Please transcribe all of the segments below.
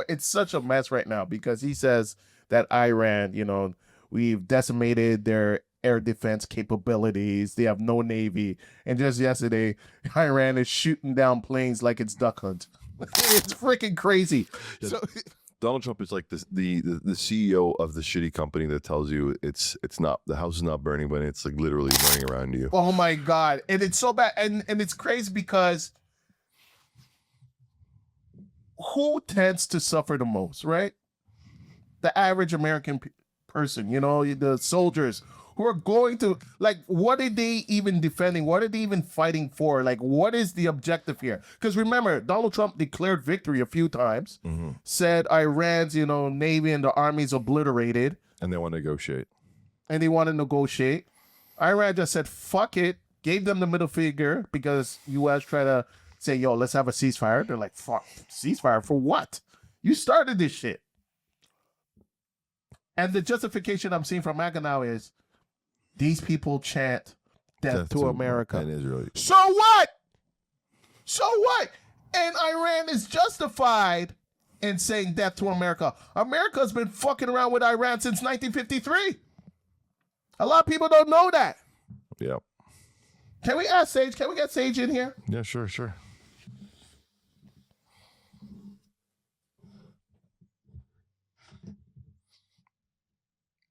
it's such a mess right now because he says that Iran, we've decimated their air defense capabilities. They have no navy. And just yesterday, Iran is shooting down planes like it's duck hunt. It's freaking crazy. So Donald Trump is like the CEO of the shitty company that tells you it's not, the house is not burning, but it's like literally burning around you. Oh my God. And it's so bad. And it's crazy because who tends to suffer the most, right? The average American person, the soldiers who are going to, like, what are they even defending? What are they even fighting for? Like, what is the objective here? Because remember, Donald Trump declared victory a few times, said Iran's, navy and the army's obliterated. And they want to negotiate. Iran just said, fuck it, gave them the middle finger because U.S. tried to say, yo, let's have a ceasefire. They're like, fuck, ceasefire for what? You started this shit. And the justification I'm seeing from MAGA now is these people chant death to America. And Israel. So what? And Iran is justified in saying death to America. America's been fucking around with Iran since 1953. A lot of people don't know that. Yeah. Can we ask Sage? Can we get Sage in here? Yeah, sure.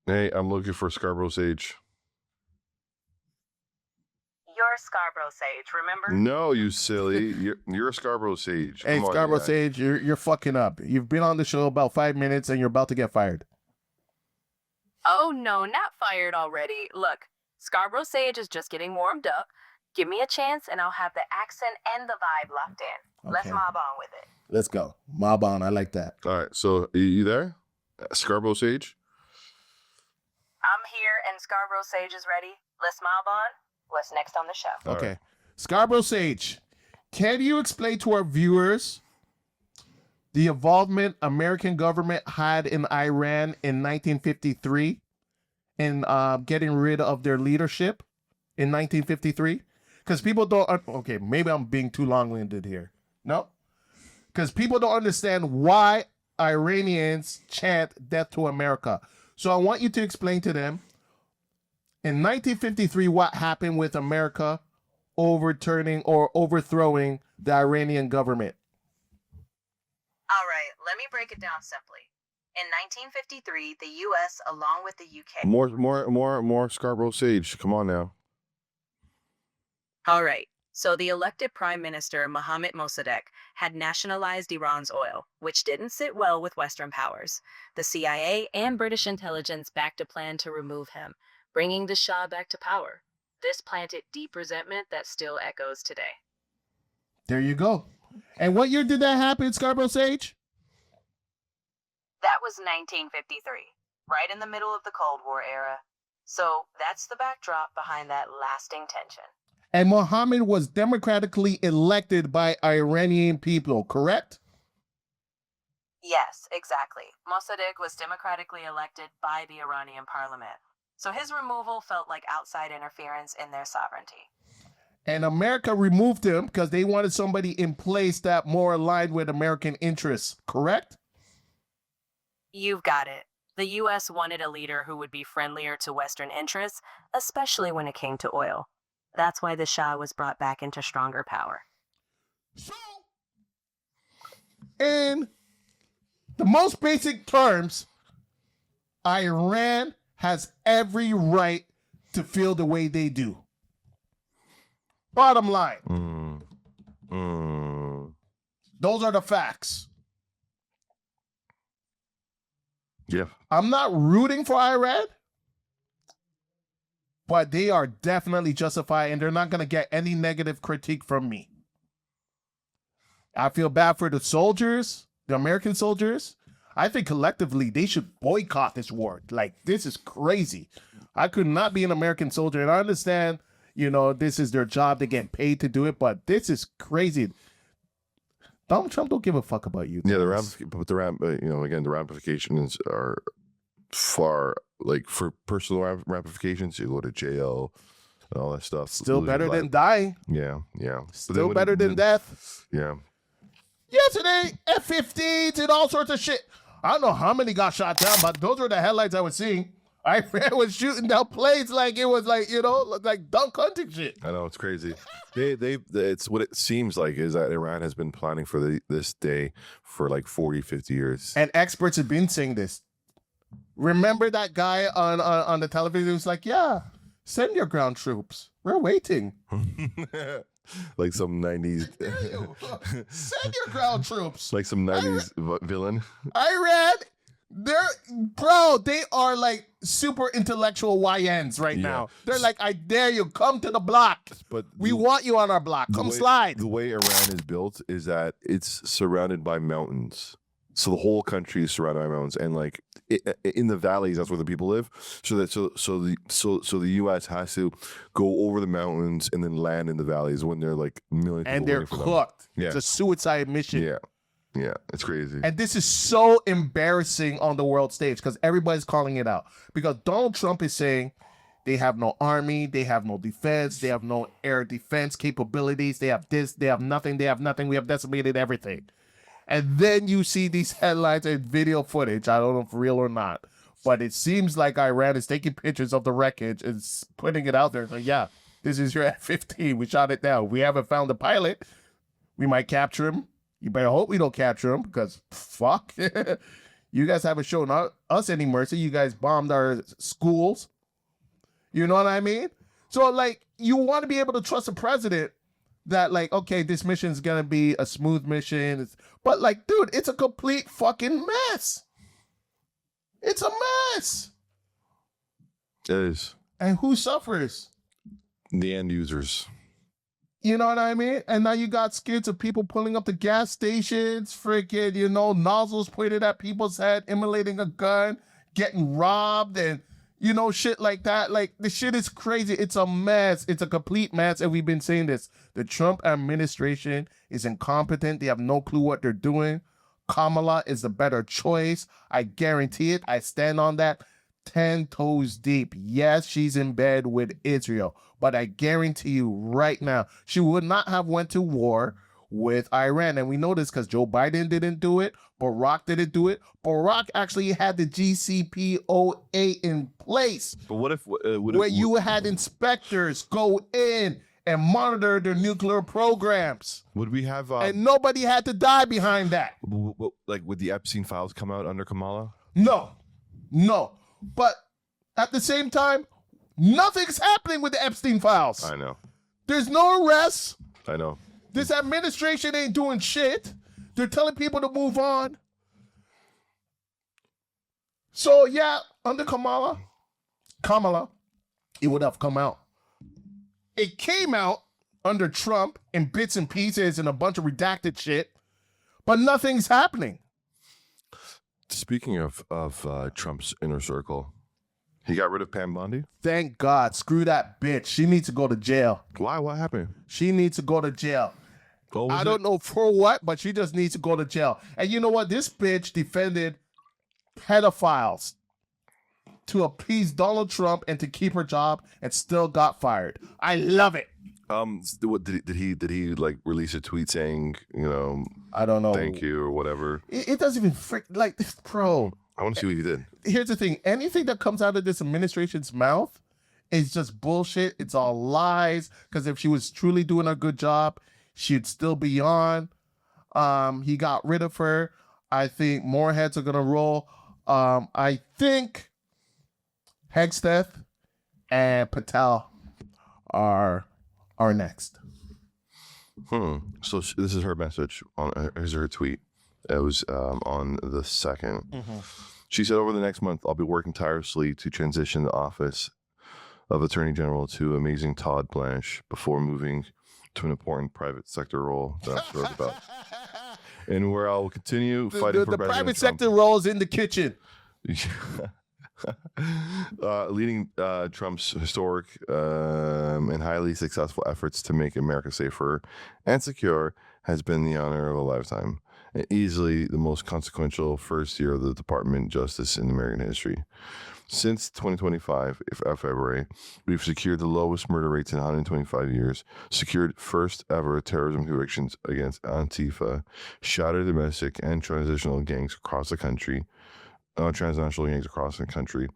Hey, I'm looking for Scarborough Sage. You're Scarborough Sage, remember? No, you silly. You're a Scarborough Sage. Hey, Scarborough Sage, you're fucking up. You've been on the show about 5 minutes and you're about to get fired. Oh, no, not fired already. Look, Scarborough Sage is just getting warmed up. Give me a chance and I'll have the accent and the vibe locked in. Okay. Let's mob on with it. Let's go. Mob on. I like that. All right, so are you there? Scarborough Sage? I'm here and Scarborough Sage is ready. Let's mob on. What's next on the show? Okay. Right. Scarborough Sage, can you explain to our viewers the involvement American government had in Iran in 1953 in getting rid of their leadership in 1953? Because people don't, okay, maybe I'm being too long-winded here. No? Because people don't understand why Iranians chant death to America. So I want you to explain to them, in 1953, what happened with America overturning or overthrowing the Iranian government? All right, let me break it down simply. In 1953, the U.S., along with the UK... More Scarborough Sage. Come on now. All right, so the elected Prime Minister, Mohammad Mossadegh, had nationalized Iran's oil, which didn't sit well with Western powers. The CIA and British intelligence backed a plan to remove him, bringing the Shah back to power. This planted deep resentment that still echoes today. There you go. And what year did that happen, Scarborough Sage? That was 1953, right in the middle of the Cold War era. So that's the backdrop behind that lasting tension. And Mohammed was democratically elected by Iranian people, correct? Yes, exactly. Mossadegh was democratically elected by the Iranian parliament. So his removal felt like outside interference in their sovereignty. And America removed him because they wanted somebody in place that more aligned with American interests, correct? You've got it. The U.S. wanted a leader who would be friendlier to Western interests, especially when it came to oil. That's why the Shah was brought back into stronger power. So, in the most basic terms, Iran has every right to feel the way they do. Bottom line. Those are the facts. Yeah. I'm not rooting for Iran, but they are definitely justified and they're not going to get any negative critique from me. I feel bad for the soldiers, the American soldiers. I think collectively they should boycott this war. Like, this is crazy. I could not be an American soldier, and I understand, this is their job. They get paid to do it, but this is crazy. Donald Trump don't give a fuck about you. Yeah, the ramifications are far, like, for personal ramifications, you go to jail and all that stuff. Still better than dying. Yeah. Still better than death. Yeah. Yesterday, F-15s and all sorts of shit. I don't know how many got shot down, but those were the headlines I was seeing. Iran was shooting down planes like it was like, like dunk hunting shit. I know, it's crazy. It's what it seems like is that Iran has been planning for this day for like 40, 50 years. And experts have been saying this. Remember that guy on the television who was like, yeah, send your ground troops. We're waiting. Like some 90s. Send your ground troops. Like some 90s villain. Iran, they are like super intellectual YNs right now. They're like, I dare you, come to the block. But we want you on our block. Come slide. The way Iran is built is that it's surrounded by mountains. So the whole country is surrounded by mountains, and like in the valleys, that's where the people live. So the U.S. has to go over the mountains and then land in the valleys when they're like millions. And they're cooked. Yeah. It's a suicide mission. Yeah, it's crazy. And this is so embarrassing on the world stage because everybody's calling it out. Because Donald Trump is saying they have no army, they have no defense, they have no air defense capabilities, they have this, they have nothing, we have decimated everything. And then you see these headlines and video footage. I don't know if real or not, but it seems like Iran is taking pictures of the wreckage and putting it out there. So yeah, this is your F-15. We shot it down. We haven't found the pilot. We might capture him. You better hope we don't capture him because fuck. You guys haven't shown us any mercy. You guys bombed our schools. You know what I mean? So like, you want to be able to trust the president that like, okay, this mission is going to be a smooth mission. But like, dude, it's a complete fucking mess. It's a mess. It is. And who suffers? The end users. You know what I mean? And now you got skits of people pulling up the gas stations, freaking, nozzles pointed at people's head, immolating a gun, getting robbed, and shit like that. Like, the shit is crazy. It's a mess. It's a complete mess. And we've been saying this. The Trump administration is incompetent. They have no clue what they're doing. Kamala is the better choice. I guarantee it. I stand on that 10 toes deep. Yes, she's in bed with Israel. But I guarantee you right now, she would not have went to war with Iran. And we know this because Joe Biden didn't do it. Barack didn't do it. Barack actually had the GCPOA in place. But what if you had inspectors go in and monitor their nuclear programs? Would we have and nobody had to die behind that? Like, would the Epstein files come out under Kamala? No. But at the same time, nothing's happening with the Epstein files. I know. There's no arrests. I know. This administration ain't doing shit. They're telling people to move on. So, yeah, under Kamala, it would have come out. It came out under Trump in bits and pieces and a bunch of redacted shit, but nothing's happening. Speaking of Trump's inner circle, he got rid of Pam Bondi? Thank God. Screw that bitch. She needs to go to jail. Why? What happened? She needs to go to jail. I don't know for what, but she just needs to go to jail. And you know what? This bitch defended pedophiles to appease Donald Trump and to keep her job and still got fired. I love it. What did he like release a tweet saying, I don't know. Thank you or whatever? It doesn't even like this, bro. I want to see what he did. Here's the thing. Anything that comes out of this administration's mouth is just bullshit. It's all lies. Because if she was truly doing a good job, she'd still be on. He got rid of her. I think more heads are going to roll. I think Hegsteth and Patel are next. So this is her message. Here's her tweet. It was on the 2nd. Mm-hmm. She said, over the next month, I'll be working tirelessly to transition the office of Attorney General to amazing Todd Blanche before moving to an important private sector role that I'm thrilled about. And where I will continue fighting for the President private Trump. sector role is in the kitchen. Leading Trump's historic and highly successful efforts to make America safer and secure has been the honor of a lifetime, and easily the most consequential first year of the Department of Justice in American history. Since 2025, February, we've secured the lowest murder rates in 125 years, secured first ever terrorism convictions against Antifa, shattered domestic and transitional gangs across the country, transnational gangs across the country,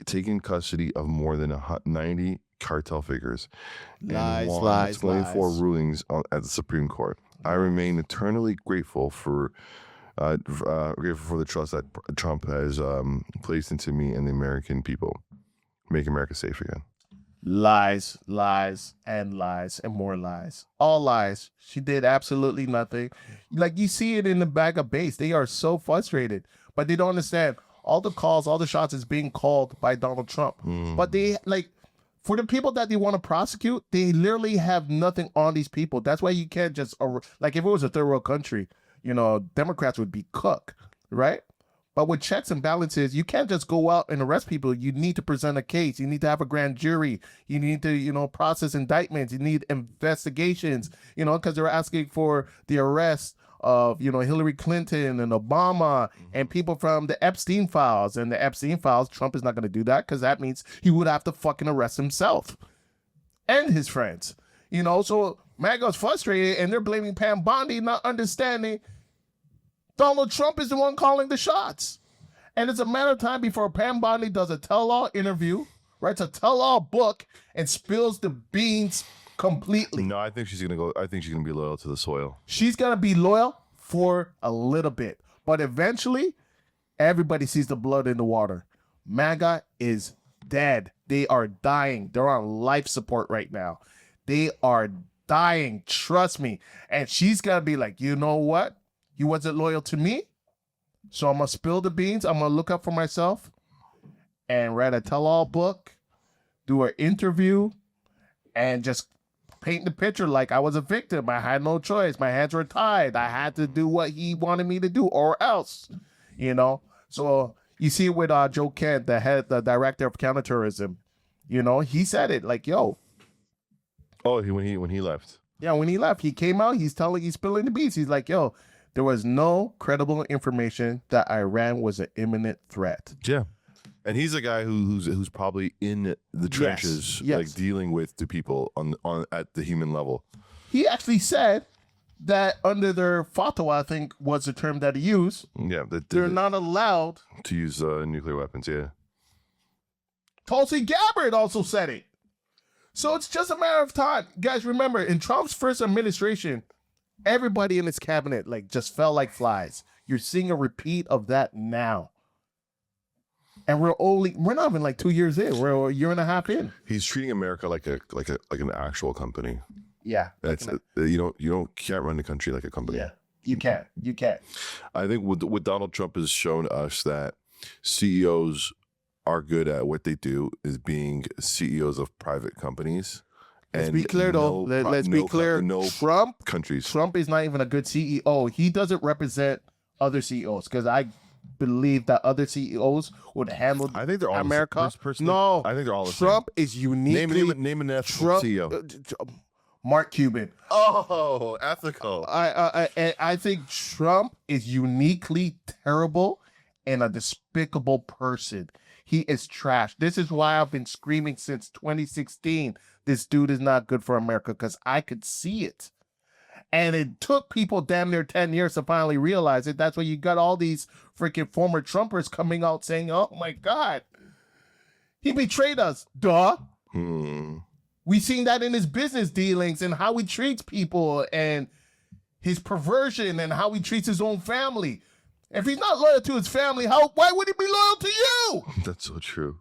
taking custody of more than 90 cartel figures, and won 24 rulings at the Supreme Court. I remain eternally grateful for the trust that Trump has placed into me and the American people. Make America safe again. Lies, lies, and lies, and more lies. All lies. She did absolutely nothing. Like, you see it in the bag of base. They are so frustrated, but they don't understand. All the calls, all the shots is being called by Donald Trump. But they, like, for the people that they want to prosecute, they literally have nothing on these people. That's why you can't just, like, if it was a third world country, you know, Democrats would be cooked, right? But with checks and balances, you can't just go out and arrest people. You need to present a case. You need to have a grand jury. You need to, you know, process indictments. You need investigations, you know, because they're asking for the arrest of, you know, Hillary Clinton and Obama and people from the Epstein files. And the Epstein files, Trump is not going to do that because that means he would have to fucking arrest himself and his friends, you know. So MAGA's frustrated and they're blaming Pam Bondi, not understanding Donald Trump is the one calling the shots. And it's a matter of time before Pam Bondi does a tell-all interview, writes a tell-all book, and spills the beans completely. No, I think she's gonna go. I think she's gonna be loyal to the soil. She's gonna be loyal for a little bit, but eventually, everybody sees the blood in the water. MAGA is dead. They are dying. They're on life support right now. They are dying. Trust me. And she's gonna be like, you know what? He wasn't loyal to me, so I'm gonna spill the beans. I'm gonna look up for myself and write a tell-all book, do an interview, and just paint the picture like I was a victim. I had no choice. My hands were tied. I had to do what he wanted me to do, or else, you know. So you see it with Joe Kent, the director of counterterrorism. You know, he said it like, "Yo." Oh, when he left. Yeah, when he left, he came out. He's spilling the beans. He's like, "Yo, there was no credible information that Iran was an imminent threat." Yeah. And he's a guy who's probably in the trenches, yes. like dealing with the people on at the human level. He actually said that under their fatwa, I think was the term that he used. Yeah, they're not allowed to use nuclear weapons. Yeah. Tulsi Gabbard also said it. So it's just a matter of time, guys. Remember, in Trump's first administration, everybody in his cabinet like just fell like flies. You're seeing a repeat of that now. And we're not even like 2 years in. We're a year and a half in. He's treating America like an actual company. Yeah. That's can't run the country like a company. Yeah. You can't. I think what Donald Trump has shown us that CEOs are good at what they do is being CEOs of private companies. Let's be clear though. Let's be clear. Trump is not even a good CEO. He doesn't represent other CEOs because I believe that other CEOs would handle. I think they're all America. No, I think they're all the Trump is uniquely. Name an ethical CEO. Mark Cuban. Oh, ethical. I think Trump is uniquely terrible and a despicable person. He is trash. This is why I've been screaming since 2016. This dude is not good for America because I could see it. And it took people damn near 10 years to finally realize it. That's why you got all these freaking former Trumpers coming out saying, oh my God, he betrayed us. Duh. We've seen that in his business dealings and how he treats people and his perversion and how he treats his own family. If he's not loyal to his family, why would he be loyal to you? That's so true.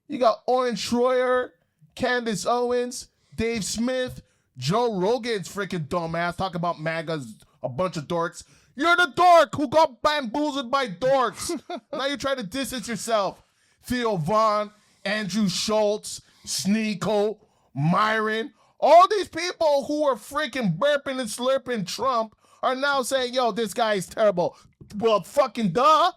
You got Oren Schroyer, Candace Owens, Dave Smith, Joe Rogan's freaking dumbass talking about MAGA's a bunch of dorks. You're the dork who got bamboozled by dorks. Now you're trying to distance yourself. Theo Vaughn, Andrew Schultz, Sneeko, Myron, all these people who are freaking burping and slurping Trump are now saying, yo, this guy is terrible. Well, fucking duh.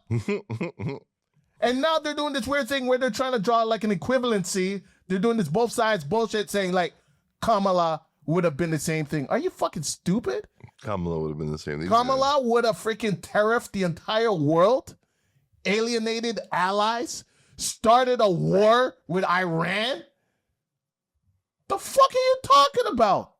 And now they're doing this weird thing where they're trying to draw like an equivalency. They're doing this both sides bullshit saying like Kamala would have been the same thing. Are you fucking stupid? Kamala would have been the same thing. Kamala would have freaking tariffed the entire world alienated allies, started a war with Iran? The fuck are you talking about?